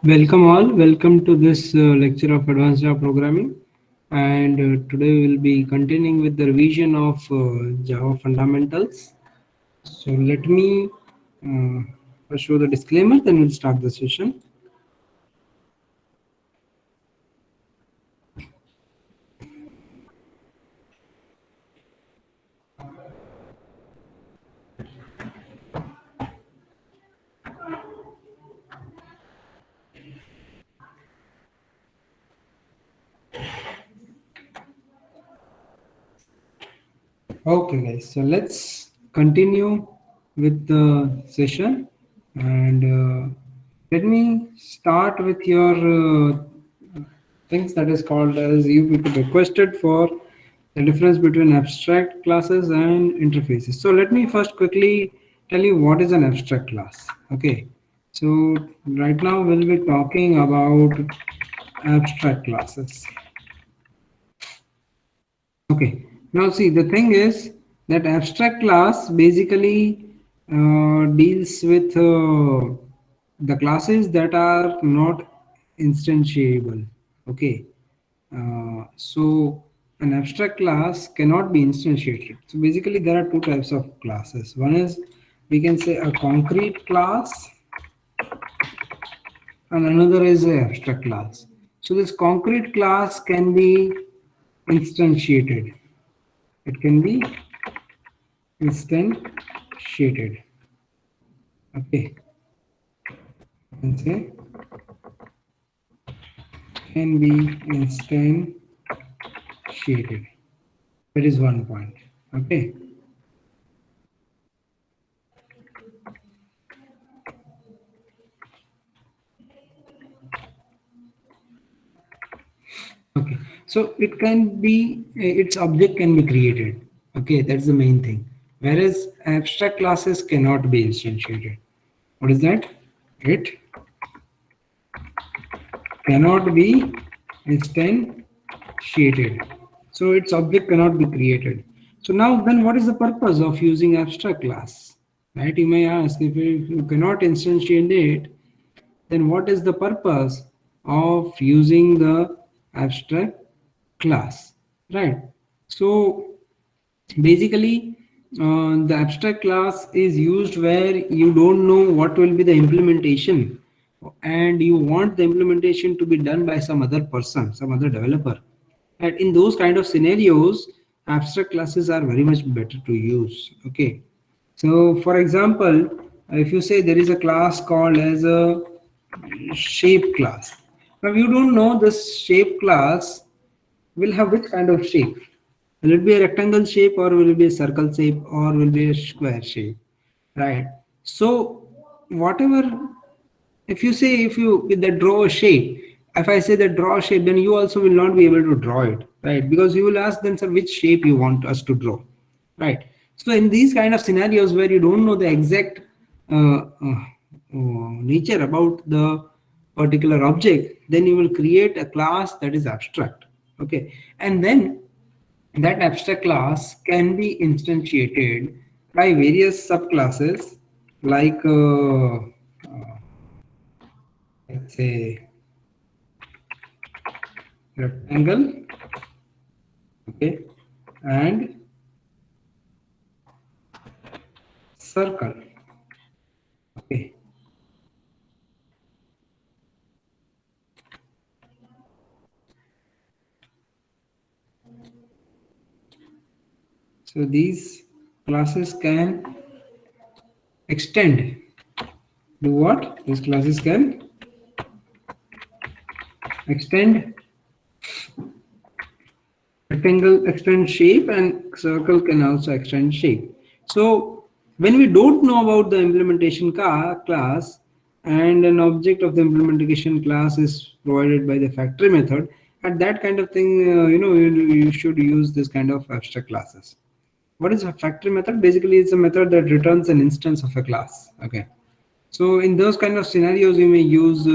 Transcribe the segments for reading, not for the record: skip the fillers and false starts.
Welcome all. Welcome to this lecture of Advanced Java Programming. And today we will be continuing with the revision of Java fundamentals. So let me first show the disclaimer, then we'll start the session. Okay guys, so let's continue with the session, and let me start with your things that is called as you people requested for the difference between abstract classes and interfaces. So let me first quickly tell you what is an abstract class. Okay, so right now we'll be talking about abstract classes. Okay, now see, the thing is that abstract class basically deals with the classes that are not instantiable. Okay, so an abstract class cannot be instantiated. So basically there are two types of classes. One is, we can say, a concrete class, and another is an abstract class. So this concrete class can be instantiated. It can be instantiated. Okay, you can say can be instantiated. That is one point. Okay. Okay, so it can be, its object can be created. Okay, that's the main thing. Whereas abstract classes cannot be instantiated. What is that? It cannot be instantiated. So its object cannot be created. So now then what is the purpose of using abstract class? Right? You may ask, if you cannot instantiate it, then what is the purpose of using the abstract class? Right? So basically the abstract class is used where you don't know what will be the implementation, and you want the implementation to be done by some other person, some other developer. And in those kind of scenarios, abstract classes are very much better to use. Okay, so for example, if you say there is a class called as a shape class. Now you don't know this shape class will have which kind of shape. Will it be a rectangle shape, or will it be a circle shape, or will it be a square shape? Right. So whatever, if you say, if you with the draw a shape, if I say that draw a shape, then you also will not be able to draw it, right? Because you will ask then, sir, which shape you want us to draw, right? So in these kind of scenarios where you don't know the exact nature about the particular object, then you will create a class that is abstract. Okay, and then that abstract class can be instantiated by various subclasses, like let's say rectangle, okay, and circle. Okay, so these classes can extend. Do what? These classes can extend rectangle, extend shape, and circle can also extend shape. So when we don't know about the implementation class, and an object of the implementation class is provided by the factory method, at that kind of thing, you should use this kind of abstract classes. What is a factory method? Basically, it's a method that returns an instance of a class. Okay, so in those kind of scenarios, you may use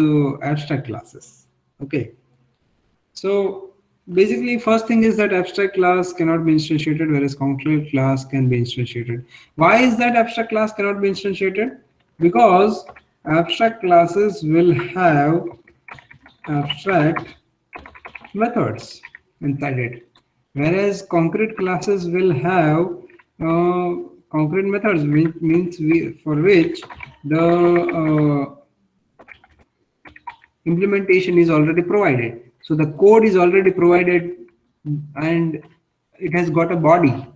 abstract classes. Okay, so basically, first thing is that abstract class cannot be instantiated, whereas concrete class can be instantiated. Why is that abstract class cannot be instantiated? Because abstract classes will have abstract methods inside it. Whereas concrete classes will have concrete methods, which means for which the implementation is already provided. So the code is already provided and it has got a body.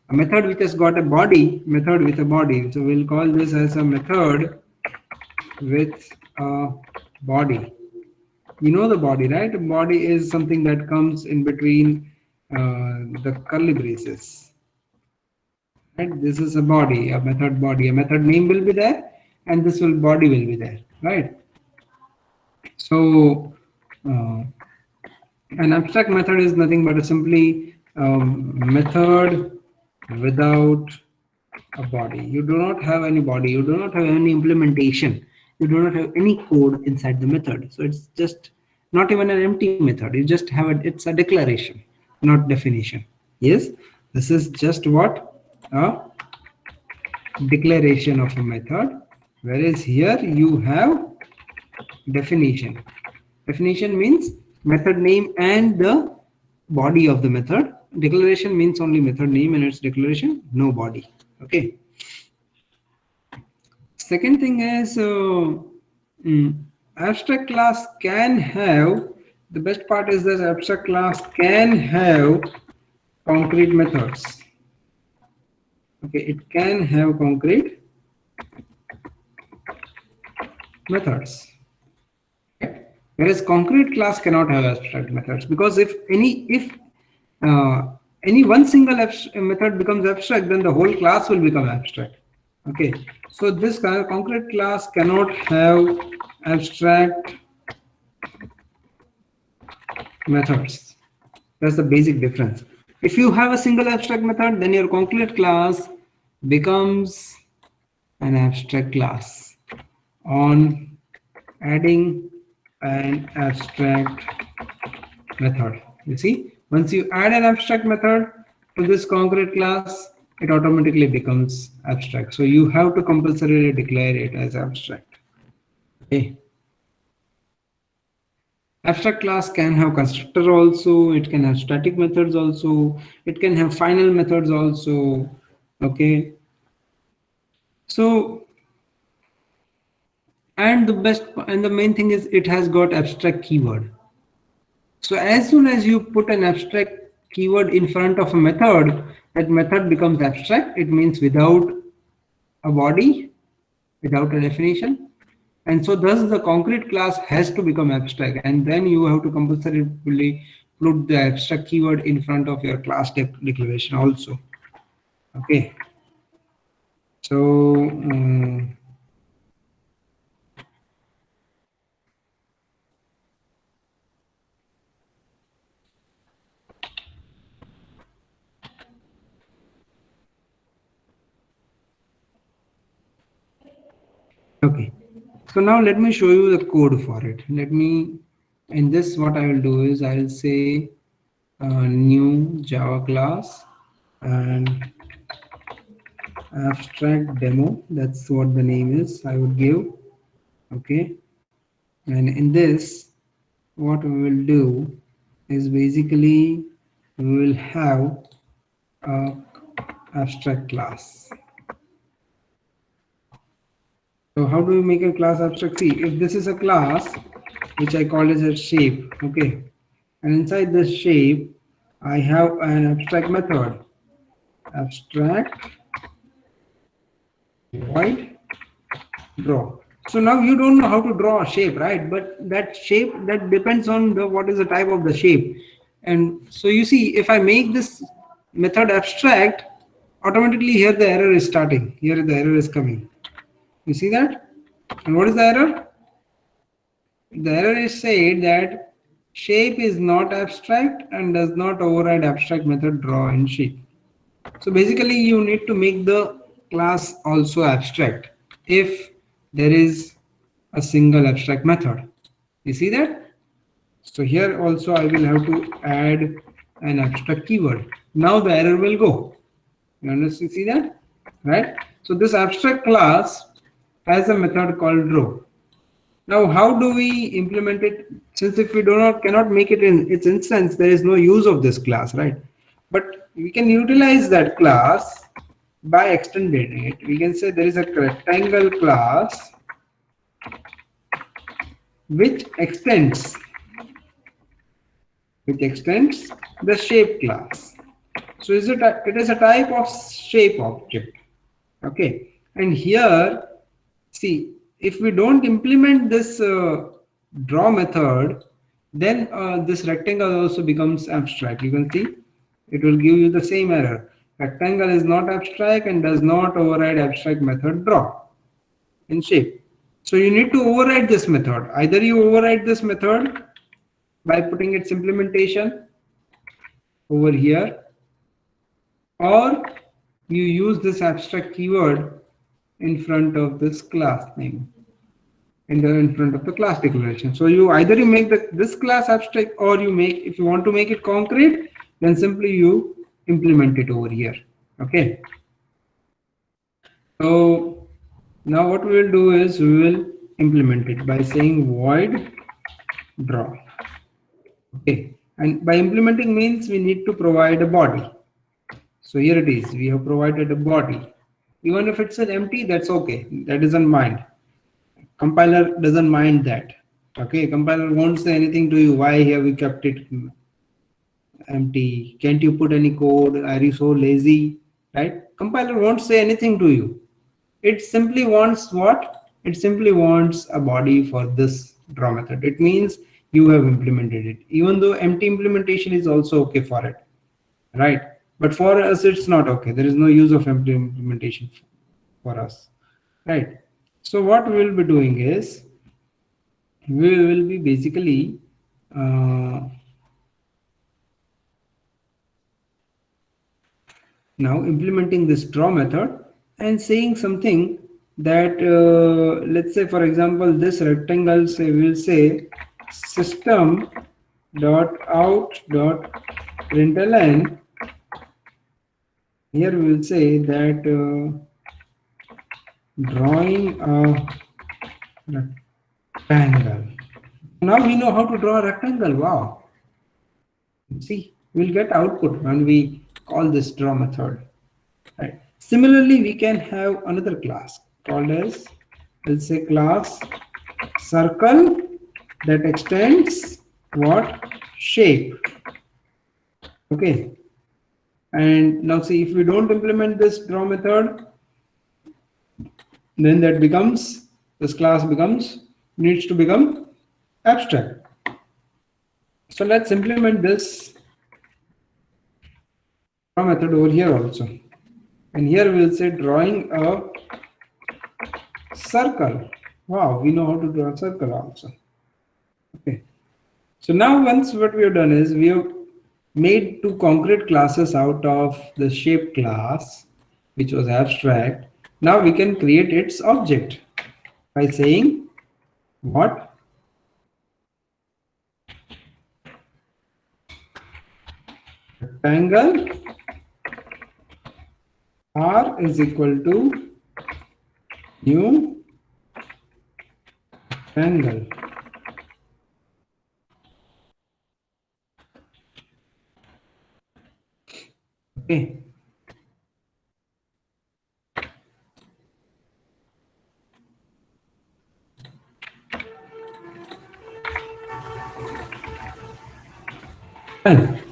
A method which has got a body, method with a body. So we'll call this as a method with a body. You know the body, right? The body is something that comes in between the curly braces. Right? This is a body, a method body. A method name will be there, and this will body will be there, right? So an abstract method is nothing but a simply method without a body. You do not have any body. You do not have any implementation. You do not have any code inside the method. So it's just not even an empty method. You just have it. It's a declaration, not definition. Yes, this is just what a declaration of a method. Whereas here you have definition. Definition means method name and the body of the method. Declaration means only method name and its declaration, no body. Okay. Second thing is abstract class can have, the best part is that abstract class can have concrete methods. Okay, it can have concrete methods. Whereas concrete class cannot have abstract methods, because if any one single method becomes abstract, then the whole class will become abstract. Okay, so this concrete class cannot have abstract methods. That's the basic difference. If you have a single abstract method, then your concrete class becomes an abstract class on adding an abstract method. You see, once you add an abstract method to this concrete class, it automatically becomes abstract. So you have to compulsorily declare it as abstract. Okay. Abstract class can have constructor also, it can have static methods also, it can have final methods also. Okay. So, and the main thing is it has got abstract keyword. So as soon as you put an abstract keyword in front of a method, that method becomes abstract. It means without a body, without a definition. And so thus the concrete class has to become abstract, and then you have to compulsorily put the abstract keyword in front of your class declaration also. Okay. So okay. So now let me show you the code for it. In this, what I will do is I will say new Java class and abstract demo. That's what the name is I would give. Okay. And in this, what we will do is basically we will have a abstract class. So how do we make a class abstract? See, if this is a class which I call as a shape, okay, and inside this shape I have an abstract method, abstract void draw. So now you don't know how to draw a shape, right? But that shape, that depends on what is the type of the shape. And so you see, if I make this method abstract, automatically here the error is starting. Here the error is coming. You see that? And what is the error? The error is said that shape is not abstract and does not override abstract method draw in shape. So basically you need to make the class also abstract if there is a single abstract method. You see that? So here also I will have to add an abstract keyword. Now the error will go. You understand? See that? Right? So this abstract class has a method called draw. Now, how do we implement it? Since if we do not cannot make it in its instance, there is no use of this class, right? But we can utilize that class by extending it. We can say there is a rectangle class which extends the shape class. So it is a type of shape object. Okay, and here, see, if we don't implement this draw method, then this rectangle also becomes abstract. You can see it will give you the same error. Rectangle is not abstract and does not override abstract method draw in shape. So you need to override this method. Either you override this method by putting its implementation over here, or you use this abstract keyword in front of this class name, in front of the class declaration. So you either you make this class abstract, or you make, if you want to make it concrete, then simply you implement it over here. Okay, so now what we will do is we will implement it by saying void draw. Okay, and by implementing means we need to provide a body. So here it is, we have provided a body. Even if it's an empty, that's okay, that doesn't mind. Compiler doesn't mind that. Okay, compiler won't say anything to you, why have we kept it empty, can't you put any code, are you so lazy, right? Compiler won't say anything to you. It simply wants what? It simply wants a body for this draw method. It means you have implemented it, even though empty implementation is also okay for it, right? But for us it's not okay. There is no use of empty implementation for us, right? So what we will be doing is we will be basically now implementing this draw method and saying something that let's say, for example, this rectangle, say will say system dot out dot println. Here we will say that drawing a rectangle. Now we know how to draw a rectangle. Wow. See, we'll get output when we call this draw method. Right. Similarly, we can have another class called as, let's say, class circle that extends what? Shape. Okay. And now see, if we don't implement this draw method, then that becomes, this class needs to become abstract. So let's implement this draw method over here also. And here we will say drawing a circle. Wow, we know how to draw a circle also. Okay. So now once what we have done is we have made two concrete classes out of the shape class, which was abstract. Now we can create its object by saying what? Rectangle R is equal to new rectangle. Okay.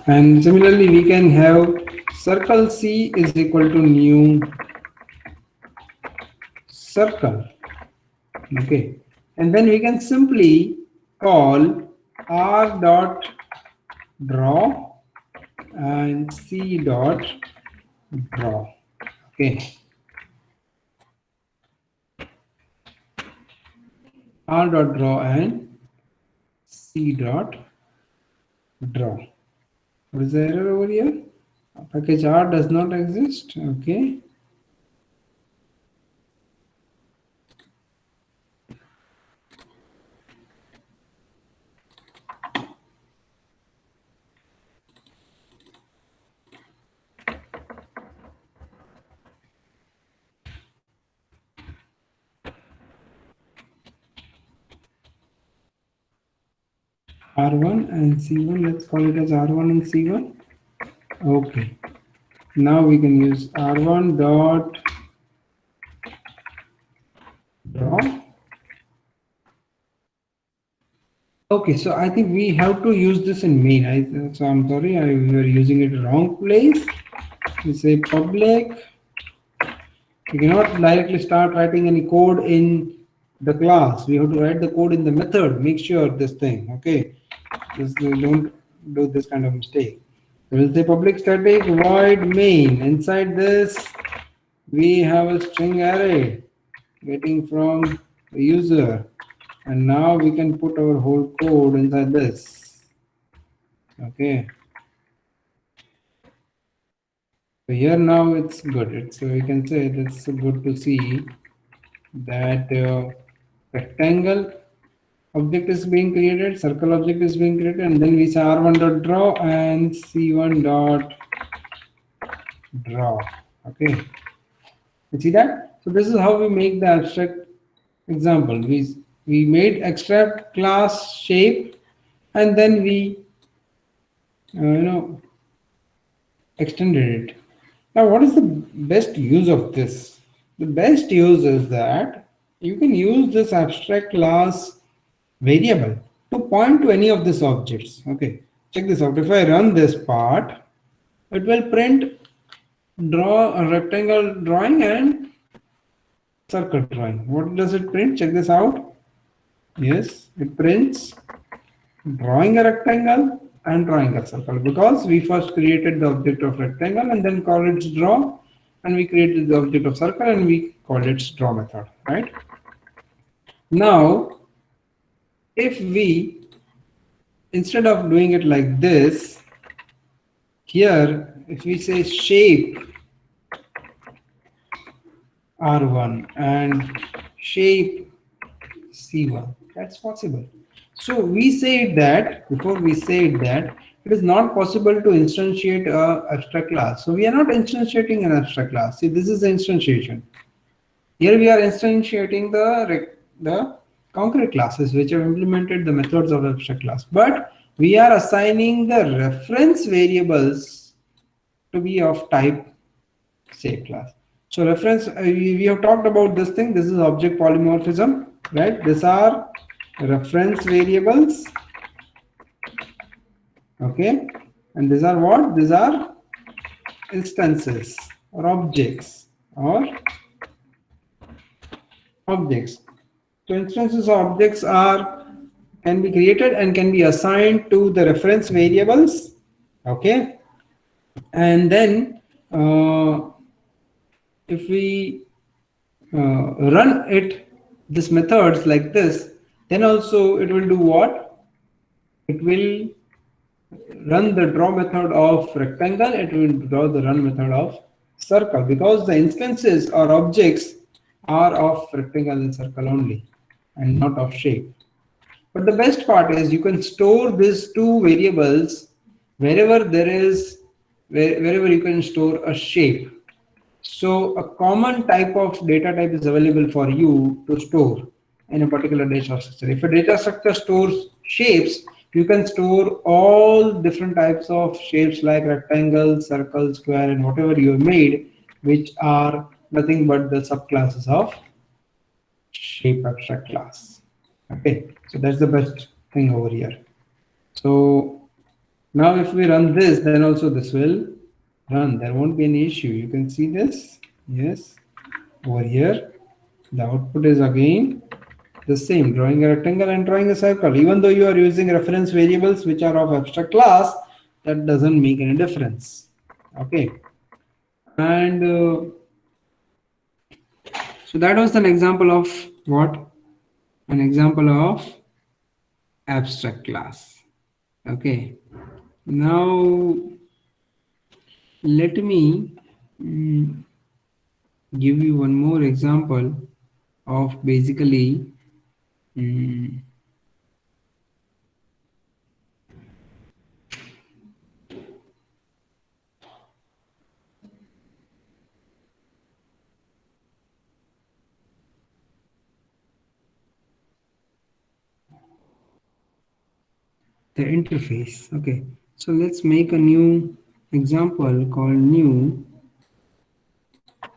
And similarly, we can have circle C is equal to new circle. Okay. And then we can simply call R dot draw and C dot draw. Okay. R dot draw and C dot draw. What is the error over here? Package R does not exist. Okay. R1 and C1. Let's call it as R1 and C1. Okay. Now we can use R1 dot draw. Okay, so I think we have to use this in main. So I'm sorry, we were using it wrong place. We say public. We cannot directly start writing any code in the class. We have to write the code in the method. Make sure this thing. Okay, don't do this kind of mistake. We'll say public static void main. Inside this, we have a string array getting from the user, and now we can put our whole code inside this. Okay. So here now it's good. So we can say it's good to see that rectangle object is being created, circle object is being created, and then we say R1 dot draw and C1 dot draw. Okay, you see that? So this is how we make the abstract example. We made abstract class shape, and then we extended it. Now, what is the best use of this? The best use is that you can use this abstract class variable to point to any of these objects. Okay, check this out. If I run this part, it will print draw a rectangle drawing and circle drawing. What does it print? Check this out. Yes, it prints drawing a rectangle and drawing a circle, because we first created the object of rectangle and then called its draw, and we created the object of circle and we called its draw method, right? Now, if we, instead of doing it like this, here, if we say shape R1 and shape C1, that's possible. So we said that, before we said that, it is not possible to instantiate a abstract class. So we are not instantiating an abstract class. See, this is the instantiation. Here we are instantiating the concrete classes which have implemented the methods of abstract class. But we are assigning the reference variables to be of type shape class. So reference, we have talked about this thing. This is object polymorphism, right? These are reference variables. Okay, and these are what? These are instances or objects objects. So instances or objects can be created and can be assigned to the reference variables. Okay, and then if we run this methods like this, then also it will do what? It will run the draw method of rectangle, it will draw the run method of circle, because the instances or objects are of rectangle and circle only and not of shape. But the best part is you can store these two variables wherever wherever you can store a shape. So a common type of data type is available for you to store in a particular data structure. If a data structure stores shapes, you can store all different types of shapes like rectangle, circle, square, and whatever you have made, which are nothing but the subclasses of shape abstract class. Okay, so that's the best thing over here. So now if we run this, then also this will run. There won't be any issue. You can see this. Yes, over here the output is again the same, drawing a rectangle and drawing a circle. Even though you are using reference variables which are of abstract class, that doesn't make any difference. Okay, and so that was an example of what? An example of abstract class. Okay, now let me give you one more example of basically the interface. Okay, so let's make a new example called new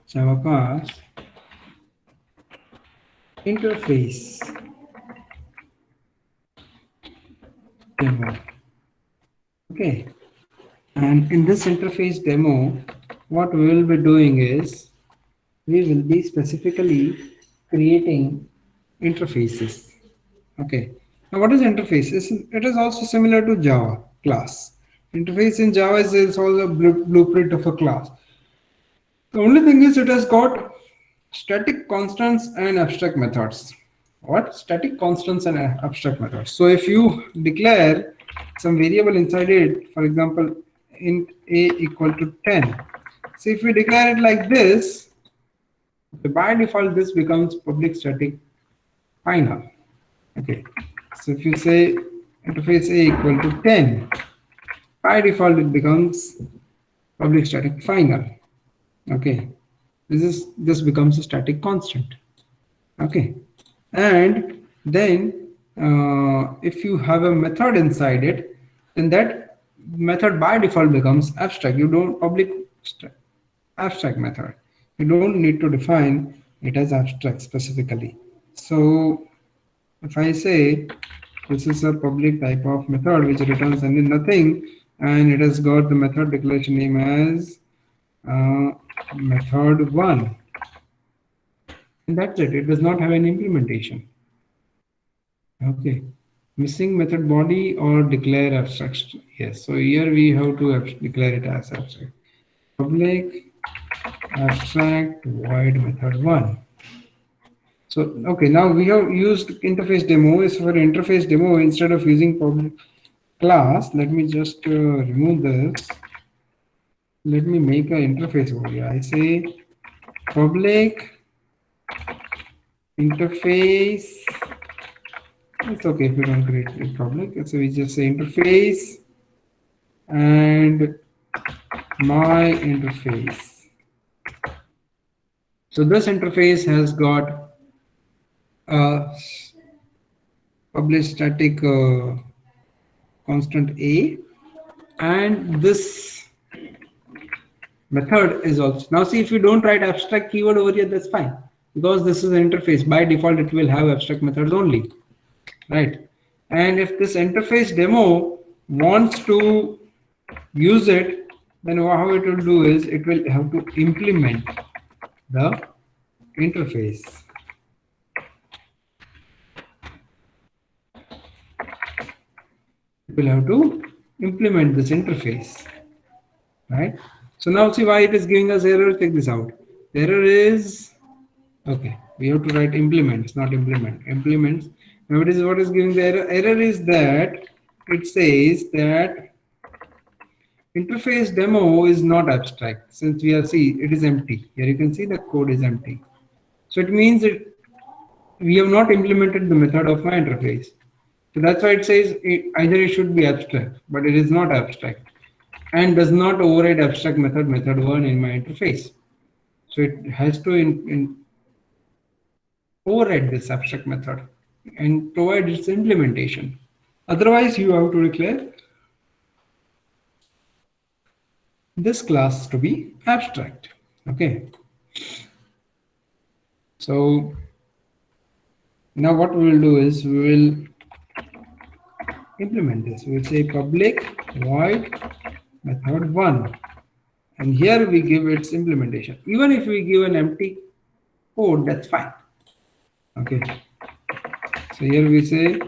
Java class interface demo. Okay, and in this interface demo, what we will be doing is we will be specifically creating interfaces. Okay, now what is interface? It is also similar to Java class. Interface in Java is also a blueprint of a class. The only thing is it has got static constants and abstract methods. What? Static constants and abstract methods. So if you declare some variable inside it, for example, int a equal to 10. So if we declare it like this, by default this becomes public static final. Okay. So if you say interface a equal to 10, by default it becomes public static final. Okay. This becomes a static constant. Okay, and then if you have a method inside it, then that method by default becomes abstract. You don't abstract method. You don't need to define it as abstract specifically. So if I say this is a public type of method which returns any nothing, and it has got the method declaration name as method 1, and that's it. It does not have any implementation. Okay, missing method body or declare abstract. Yes, so here we have to declare it as abstract. Public abstract void method 1. So okay, now we have used interface demo. Is for interface demo, instead of using public class, let me just remove this. Let me make an interface over here. I say public interface. It's okay if you don't create it public. So we just say interface and my interface. So this interface has got a public static constant a, and this method is also. Now see, if you don't write abstract keyword over here, that's fine, because this is an interface. By default it will have abstract methods only, right? And if this interface demo wants to use it, then how it will do is it will have to implement the interface. It will have to implement this interface, right? So now see why it is giving us error. Check this out. The error is, okay, we have to write implements, not implement. Implements. Now it is what is giving the error. Error is that it says that interface demo is not abstract, since we are, see, it is empty. Here you can see the code is empty. So it means we have not implemented the method of my interface. So that's why it says either it should be abstract, but it is not abstract, and does not override abstract method 1 in my interface. So it has to override this abstract method and provide its implementation. Otherwise, you have to declare this class to be abstract. Okay. So now what we will do is we will implement this. We will say public void method 1, and here we give its implementation. Even if we give an empty code, that's fine. Okay. So here we say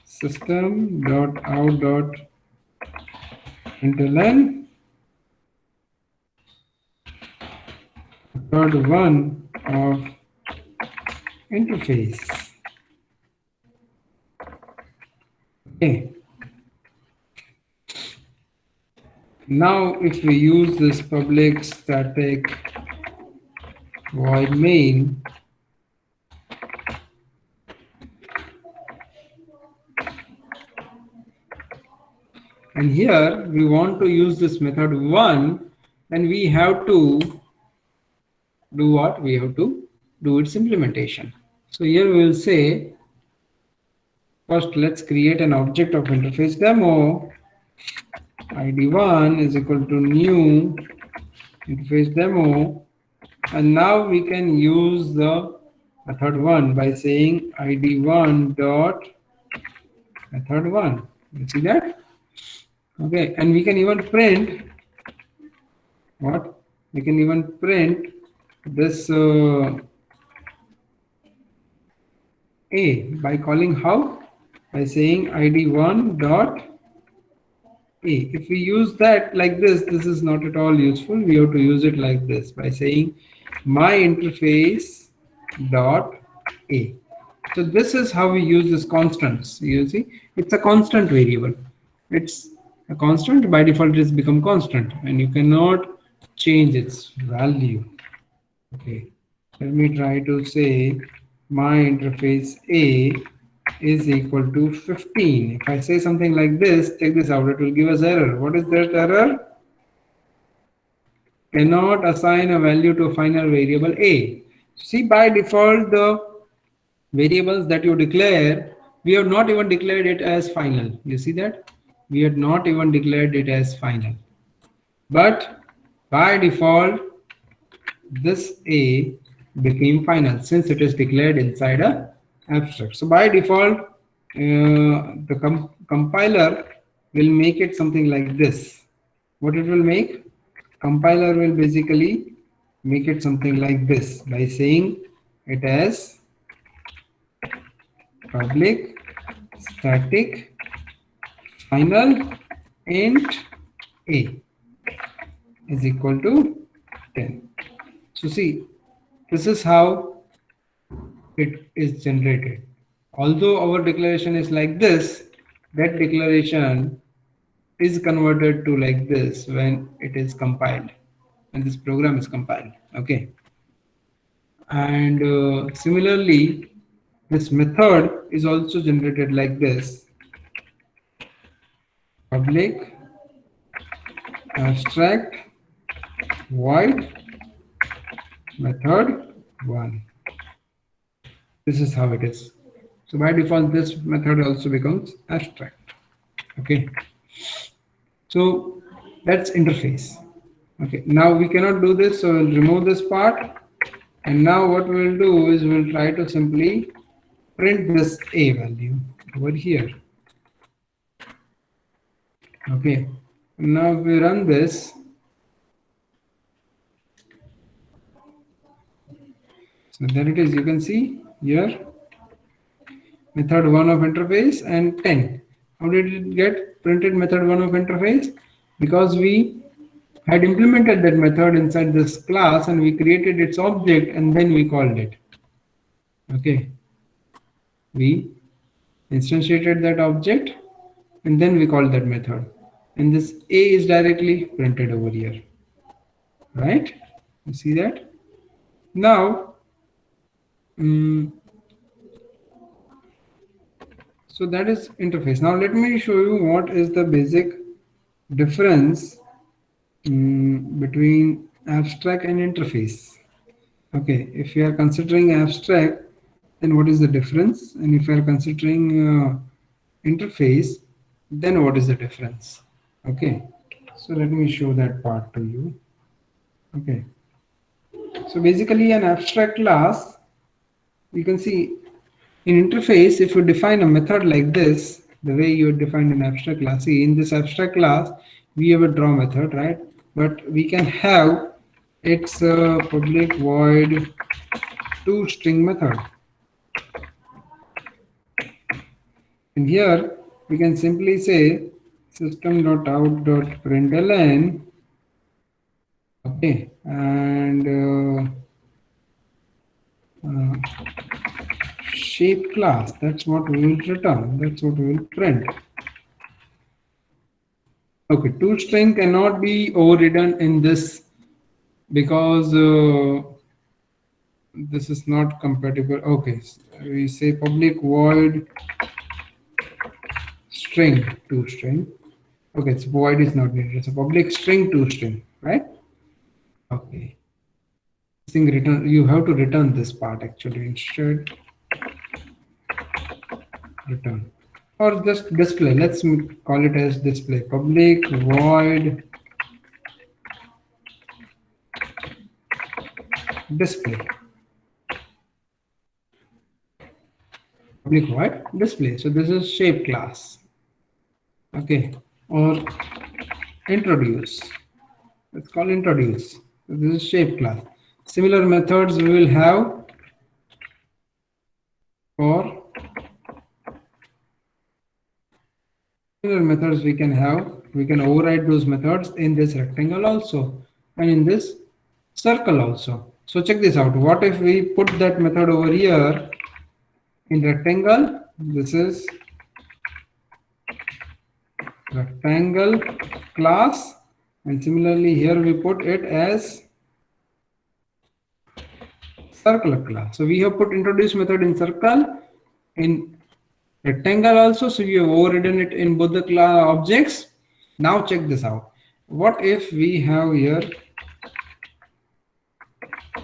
system.out.println method 1 of interface. Okay. Now if we use this public static void main, and here we want to use this method 1, then we have to do what? We have to do its implementation. So here we will say First, let's create an object of interface demo. id1 is equal to new interface demo, and now we can use the method one by saying id1 dot method one. You see that? Okay, and we can even print what? We can even print this a by calling how? By saying id1 dot a. If we use that like this is not at all useful. We have to use it like this by saying my interface dot a. So this is how we use this constants. You see, it's a constant variable. It's a constant. By default it has become constant, and you cannot change its value. Okay, let me try to say my interface A is equal to 15. If I say something like this, check this out, it will give us error. What is that error? Cannot assign a value to a final variable A. See, by default, the variables that you declare, we have not even declared it as final. You see that? We had not even declared it as final. But by default, this A became final since it is declared inside a abstract. So by default, the compiler will make it something like this. What it will make? Compiler will basically make it something like this by saying it as public static final int A is equal to 10. So see, this is how it is generated. Although our declaration is like this, that declaration is converted to like this when it is compiled, and this program is compiled. Okay. And similarly, this method is also generated like this: public abstract void method one. This is how it is. So by default, this method also becomes abstract. Okay. So that's interface. Okay. Now we cannot do this, so we'll remove this part. And now what we'll do is we'll try to simply print this A value over here. Okay. Now if we run this, so there it is. You can see here method 1 of interface and 10. How did it get printed method 1 of interface? Because we had implemented that method inside this class and we created its object and then we called it. Okay. We instantiated that object and then we called that method. And this A is directly printed over here. Right? You see that? Now, so that is interface. Now let me show you what is the basic difference between abstract and interface. Okay, if you are considering abstract, then what is the difference? And if you are considering interface, then what is the difference? Okay, so let me show that part to you. Okay, so basically an abstract class, you can see in interface, if you define a method like this, the way you define an abstract class, see in this abstract class, we have a draw method, right? But we can have its public void toString method. And here we can simply say system.out.println, okay, and shape class. That's what we will return. That's what we will print. Okay, toString cannot be overridden in this because this is not compatible. Okay, so we say public void string toString. Okay, so void is not needed. It's a public string toString, right? Okay. This thing return, you have to return this part actually instead. Return. or just display. Let's call it as display. Public void display. Public void display. So this is shape class. Okay. Or introduce. Let's call introduce. So this is shape class. Similar methods we will have for similar methods we can have. We can override those methods in this rectangle also and in this circle also. So check this out. What if we put that method over here in rectangle? This is rectangle class, and similarly here we put it as circle class. So we have put introduce method in circle, in rectangle also. So you have overridden it in both the class objects. Now check this out. What if we have here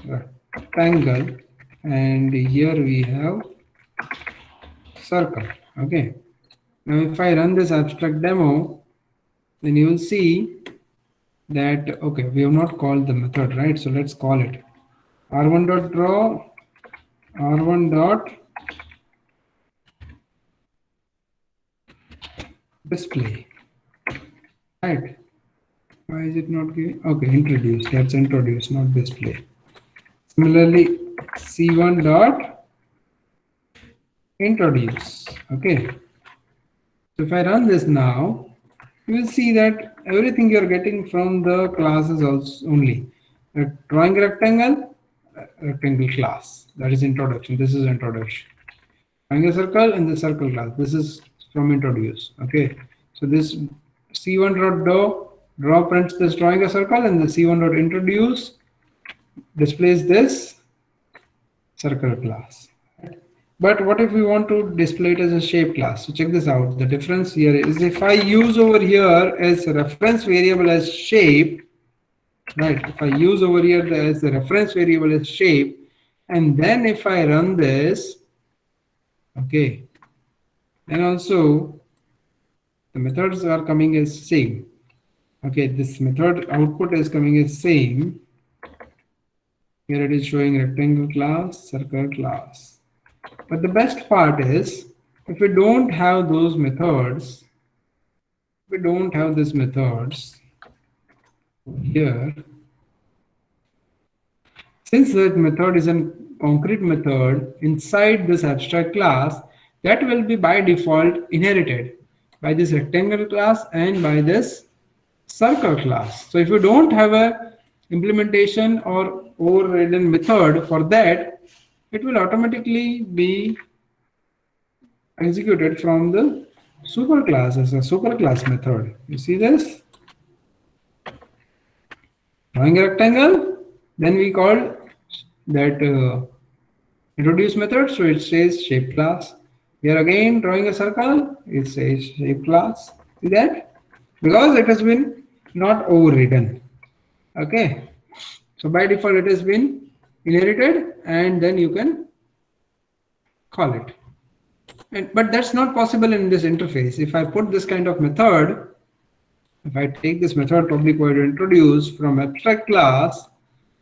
rectangle and here we have circle? Okay. Now if I run this abstract demo, then you will see that, okay, we have not called the method, right? So let's call it r1.draw r1.display, right? Why is it not giving? Okay, introduce. That's introduce, not display. Similarly, c1.introduce. Okay. So if I run this now, you will see that everything you are getting from the classes also only. Drawing rectangle, rectangle class. That is introduction. This is introduction. Drawing a circle in the circle class. This is from introduce. Okay. So this c1.draw prints this drawing a circle, and the c1.introduce displays this circle class. But what if we want to display it as a shape class? So check this out. The difference here is if I use over here as a reference variable as shape, right? If I use over here as the reference variable as shape, and then if I run this, okay, then also the methods are coming as same. Okay, this method output is coming as same. Here it is showing rectangle class, circle class. But the best part is, if we don't have those methods, we don't have these methods here, since that method is a concrete method inside this abstract class, that will be by default inherited by this rectangle class and by this circle class. So if you don't have a implementation or overridden method for that, it will automatically be executed from the superclass as a superclass method. You see this? Drawing a rectangle, then we call that introduce method, so it says shape class. Here again, drawing a circle, it says shape class. See that? Because it has been not overridden. Okay. So by default, it has been inherited, and then you can call it. But that's not possible in this interface. If I put this kind of method, if I take this method public void introduce from abstract class,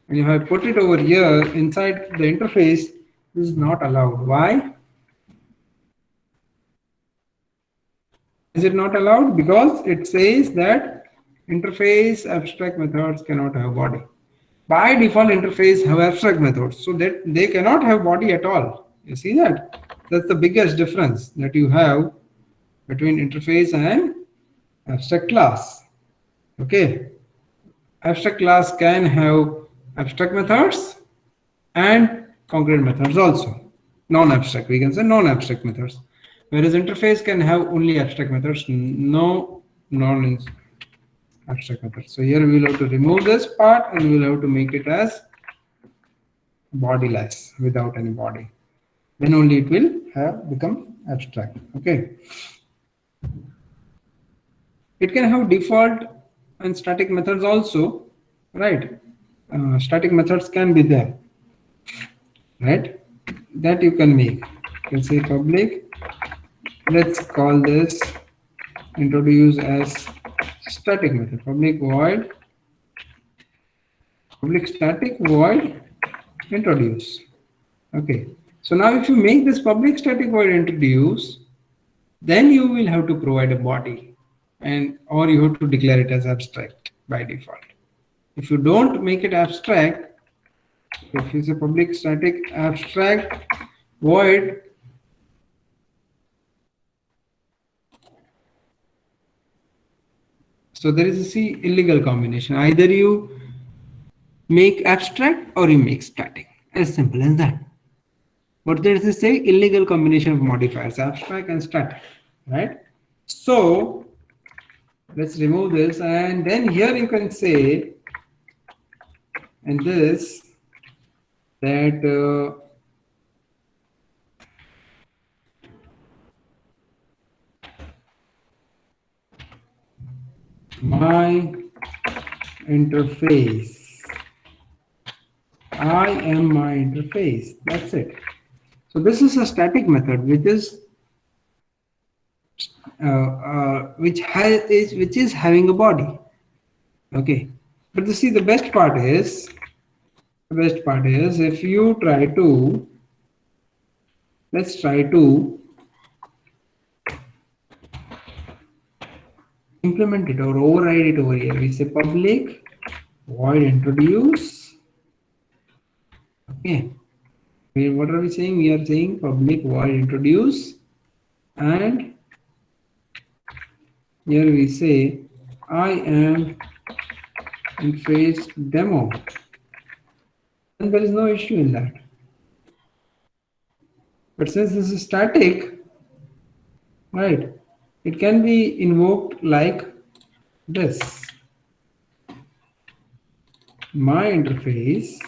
and if I put it over here inside the interface, this is not allowed. Why? Is it not allowed? Because it says that interface abstract methods cannot have body. By default, interface have abstract methods, so that they cannot have body at all. You see that? That's the biggest difference that you have between interface and abstract class. Okay. Abstract class can have abstract methods and concrete methods also. Non-abstract, we can say non-abstract methods. Whereas interface can have only abstract methods, no non-abstract methods. So here we will have to remove this part and we will have to make it as bodiless, without any body. Then only it will have become abstract. Okay. It can have default and static methods also, right? Static methods can be there, right? That you can make. You can say public let's call this introduce as static method. Public static void introduce. Okay. So now if you make this public static void introduce, then you will have to provide a body, and or you have to declare it as abstract by default. If you don't make it abstract, if it's a public static abstract void, so there is a C illegal combination. Either you make abstract or you make static. As simple as that. What does it say? Illegal combination of modifiers, abstract and static, right? So let's remove this, and then here you can say, and this that my interface, I am my interface. That's it. So this is a static method which is which is having a body. Okay, but you see the best part is if you try to, let's try to implement it or override it over here. We say public void introduce. Okay, what are we saying? We are saying public void introduce, and here we say I am interface demo, and there is no issue in that. But since this is static, right, it can be invoked like this: my interface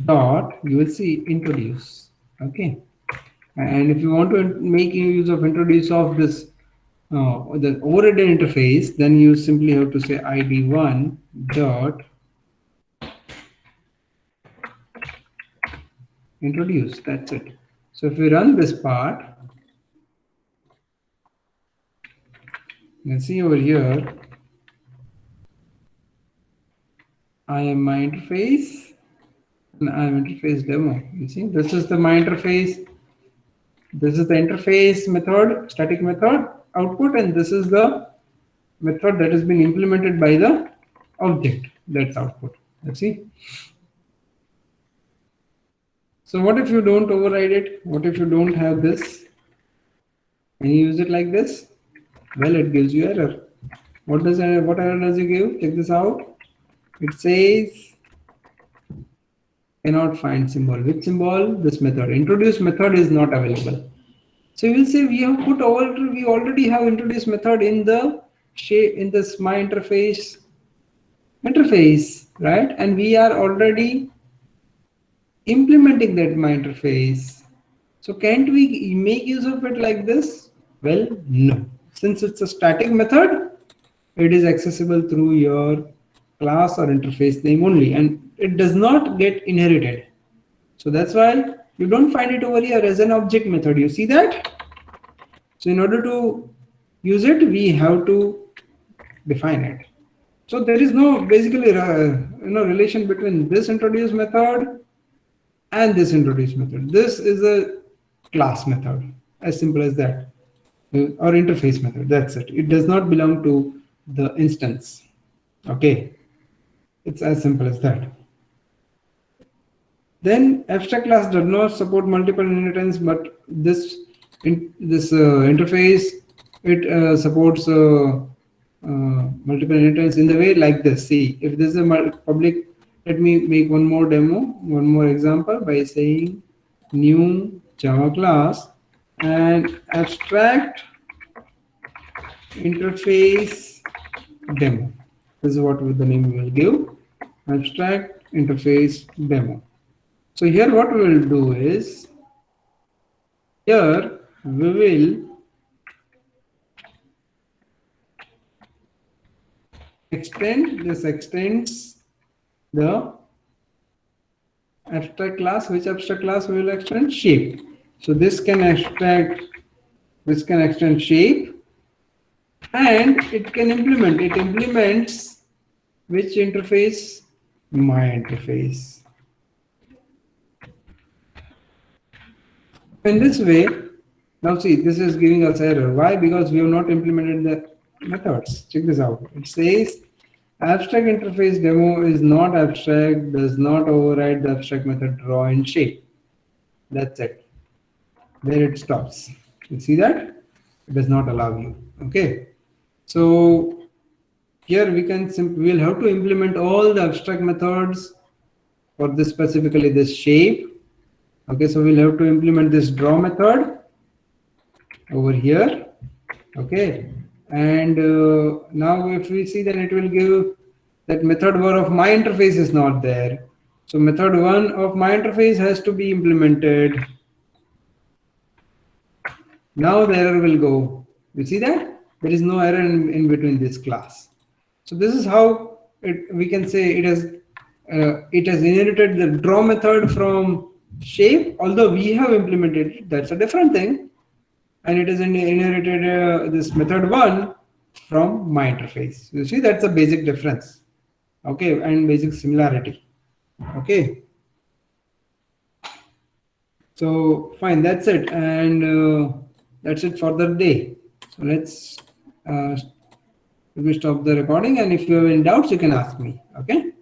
dot, you will see introduce. Okay, and if you want to make use of introduce of this the overridden interface, then you simply have to say id1 dot introduce. That's it. So if we run this part, you can see over here, I am my interface and I am interface demo. You see, this is the my interface. This is the interface method, static method output, and this is the method that has been implemented by the object. That's output. Let's see. So what if you don't override it? What if you don't have this and you use it like this? Well, it gives you error. What error does it give? Check this out. It says cannot find symbol. Which symbol? This method. Introduce method is not available. So you will say we already have introduced method in the shape in this my interface, right? And we are already implementing that my interface. So can't we make use of it like this? Well, no. Since it's a static method, it is accessible through your class or interface name only, and it does not get inherited. So that's why you don't find it over here as an object method. You see that? So in order to use it, we have to define it. So there is no basically relation between this introduce method and this introduce method. This is a class method, as simple as that, or interface method. That's it. It does not belong to the instance. Okay, it's as simple as that. Then abstract class does not support multiple inheritance, but this interface, it supports multiple inheritance in the way like this. See, if this is a public, let me make one more demo, one more example by saying new Java class and abstract interface demo. This is what the name we will give, abstract interface demo. So here what we will do is, here we will extends the abstract class. Which abstract class we will extend? Shape. So this can abstract This can extend shape, and it implements which interface? My interface. In this way, now see, this is giving us error. Why? Because we have not implemented the methods. Check this out. It says abstract interface demo is not abstract, does not override the abstract method draw and shape. That's it. There it stops. You see that? It does not allow you. Okay. So here we'll have to implement all the abstract methods for this, specifically this shape. Okay, so we'll have to implement this draw method over here. Okay, and now if we see, then it will give that method 1 of my interface is not there. So method 1 of my interface has to be implemented. Now the error will go. You see that? There is no error in between this class. So this is how we can say it has inherited the draw method from shape, although we have implemented it. That's a different thing. And it has inherited this method 1 from my interface. You see, that's a basic difference. Okay, and basic similarity. Okay. So fine, that's it. And that's it for the day. So let's we stop the recording, and if you have any doubts, you can ask me. Okay.